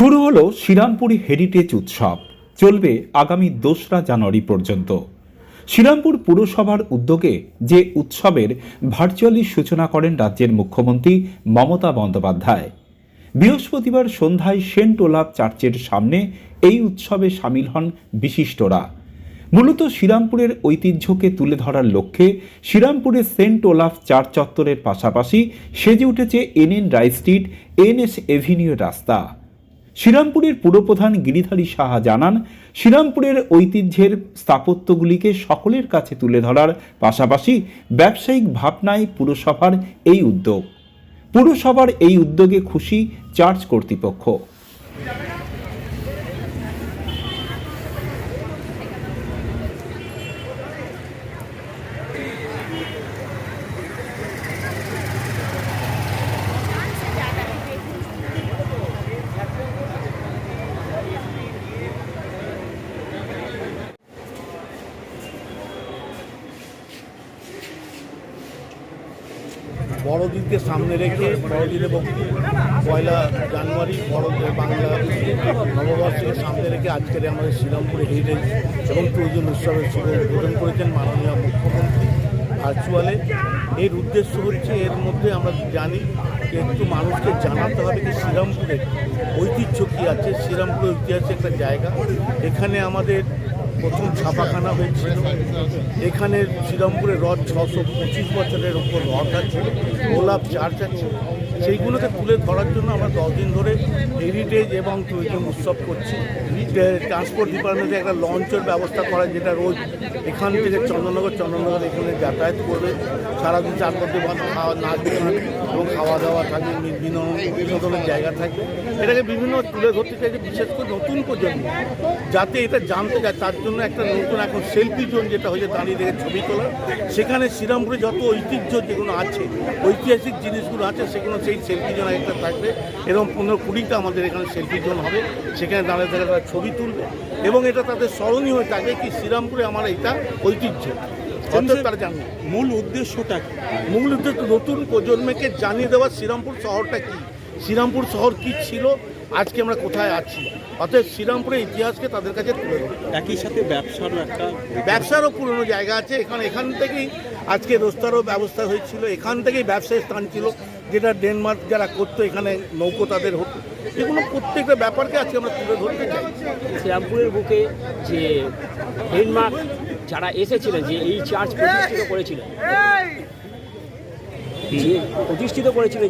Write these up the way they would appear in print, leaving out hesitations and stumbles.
শুরু হলো শ্রীরামপুর হেরিটেজ উৎসব। চলবে আগামী 2রা জানুয়ারি পর্যন্ত। শ্রীরামপুর পুরসভার উদ্যোগে যে উৎসবের ভার্চুয়ালি সূচনা করেন রাজ্যের মুখ্যমন্ত্রী মমতা বন্দ্যোপাধ্যায়। বৃহস্পতিবার সন্ধ্যায় সেন্ট ওলাফ চার্চের সামনে এই উৎসবে সামিল হন বিশিষ্টরা। মূলত শ্রীরামপুরের ঐতিহ্যকে তুলে ধরার লক্ষ্যে শ্রীরামপুরের সেন্ট ওলাফ চার্চ চত্বরের পাশাপাশি সেজে উঠেছে NN রায় স্ট্রিট, NS এভিনিউ রাস্তা। শ্রীরামপুরের পুরপ্রধান গিরিধারী সাহা জানান, শ্রীরামপুরের ঐতিহ্যের স্থাপত্যগুলিকে সকলের কাছে তুলে ধরার পাশাপাশি ব্যবসায়িক ভাবনায় পুরসভার এই উদ্যোগ। পুরসভার এই উদ্যোগে খুশি চার্চ কর্তৃপক্ষ। বড়দিনকে সামনে রেখে বড়দিন এবং 1 জানুয়ারি বাংলা নববর্ষকে সামনে রেখে আজকের আমাদের শ্রীরামপুরে হেরিটেজ এবং ট্যুরিজম উৎসবের শুভ উদ্বোধন করেছেন মাননীয় মুখ্যমন্ত্রী ভার্চুয়ালে। এর উদ্দেশ্য হচ্ছে, এর মধ্যে আমরা জানি যে একটু মানুষকে জানাতে হবে যে শ্রীরামপুরের ঐতিহ্য কী আছে। শ্রীরামপুরের ঐতিহাসিক একটা জায়গা। এখানে আমাদের প্রথম ছাপাখানা হয়েছিল। এখানে শ্রীরামপুরের রথ 625 বছরের উপর রথ আছে, ওলাফ চার্চ আছে। সেইগুলোকে তুলে ধরার জন্য আমরা 10 দিন ধরে হেরিটেজ এবং ট্যুরিজম উৎসব করছি। ট্রান্সপোর্ট ডিপার্টমেন্টে একটা লঞ্চের ব্যবস্থা করা, যেটা রোজ এখান থেকে চন্দননগর এখানে যাতায়াত করবে। সারাদিন 4 ঘন্টা নাচ গান এবং খাওয়া দাওয়া থাকবে, বিনোদনের জায়গা থাকবে। এটাকে বিভিন্ন তুলে ধরতে চাইছে, বিশেষ করে নতুন প্রজন্ম যাতে এটা জানতে চায়। তার জন্য একটা নতুন এখন সেলফি জোন, যেটা হচ্ছে দাঁড়িয়ে দেখে ছবি তোলা। সেখানে শ্রীরামপুরে যত ঐতিহ্য যেগুলো আছে, ঐতিহাসিক জিনিসগুলো আছে, সেগুলো সেই সেলফি জোন একটা থাকবে। এরকম 15-20টা আমাদের এখানে সেলফি জোন হবে। সেখানে দাঁড়িয়ে দেখে তারা ছবি তুলবে এবং এটা তাদের স্মরণীয় হয়ে থাকবে কি শ্রীরামপুরে আমার এটা ঐতিহ্য। তারা জানবে মূল উদ্দেশ্যটা কি? মূল উদ্দেশ্য নতুন প্রজন্মকে জানিয়ে দেওয়া শ্রীরামপুর শহরটা কি, শ্রীরামপুর শহর কি ছিল, আজকে আমরা কোথায় আছি। অর্থাৎ শ্রীরামপুরের ইতিহাসকে তাদের কাছে তুলে ধরে। একই সাথে ব্যবসারও পুরনো জায়গা আছে এখান থেকেই আজকে রোস্তারও ব্যবস্থা হয়েছিল। এখান থেকেই ব্যবসায়ী স্থান ছিল, যেটা ডেনমার্ক যারা করতো, এখানে নৌকো তাদের হতো। এগুলো প্রত্যেকটা ব্যাপারকে আজকে আমরা তুলে ধরতে চাই। শ্রীরামপুরের বুকে যে ডেনমার্ক যারা এসেছিলেন, যে এই চার্চ প্রতিষ্ঠিত করেছিলেন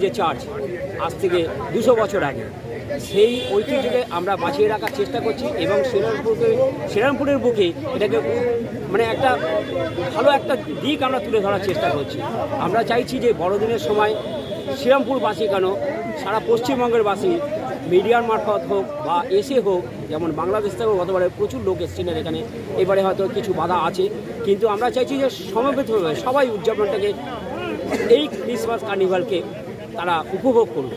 যে চার্চ আজ থেকে 200 বছর আগে, সেই ঐতিহ্যকে আমরা বাঁচিয়ে রাখার চেষ্টা করছি এবং শ্রীরামপুরের বুকে এটাকে মানে একটা ভালো একটা দিক আমরা তুলে ধরার চেষ্টা করছি। আমরা চাইছি যে বড়দিনের সময় শ্রীরামপুরবাসী কেন, সারা পশ্চিমবঙ্গের বাসী মিডিয়ার মারফত হোক বা এসে হোক, যেমন বাংলাদেশ থেকেও গতবারে প্রচুর লোক এসেছিলেন এখানে, এবারে হয়তো কিছু বাধা আছে, কিন্তু আমরা চাইছি যে সমবেতভাবে সবাই উদযাপনটাকে, এই ক্রিসমাস কার্নিভালকে তারা উপভোগ করুন।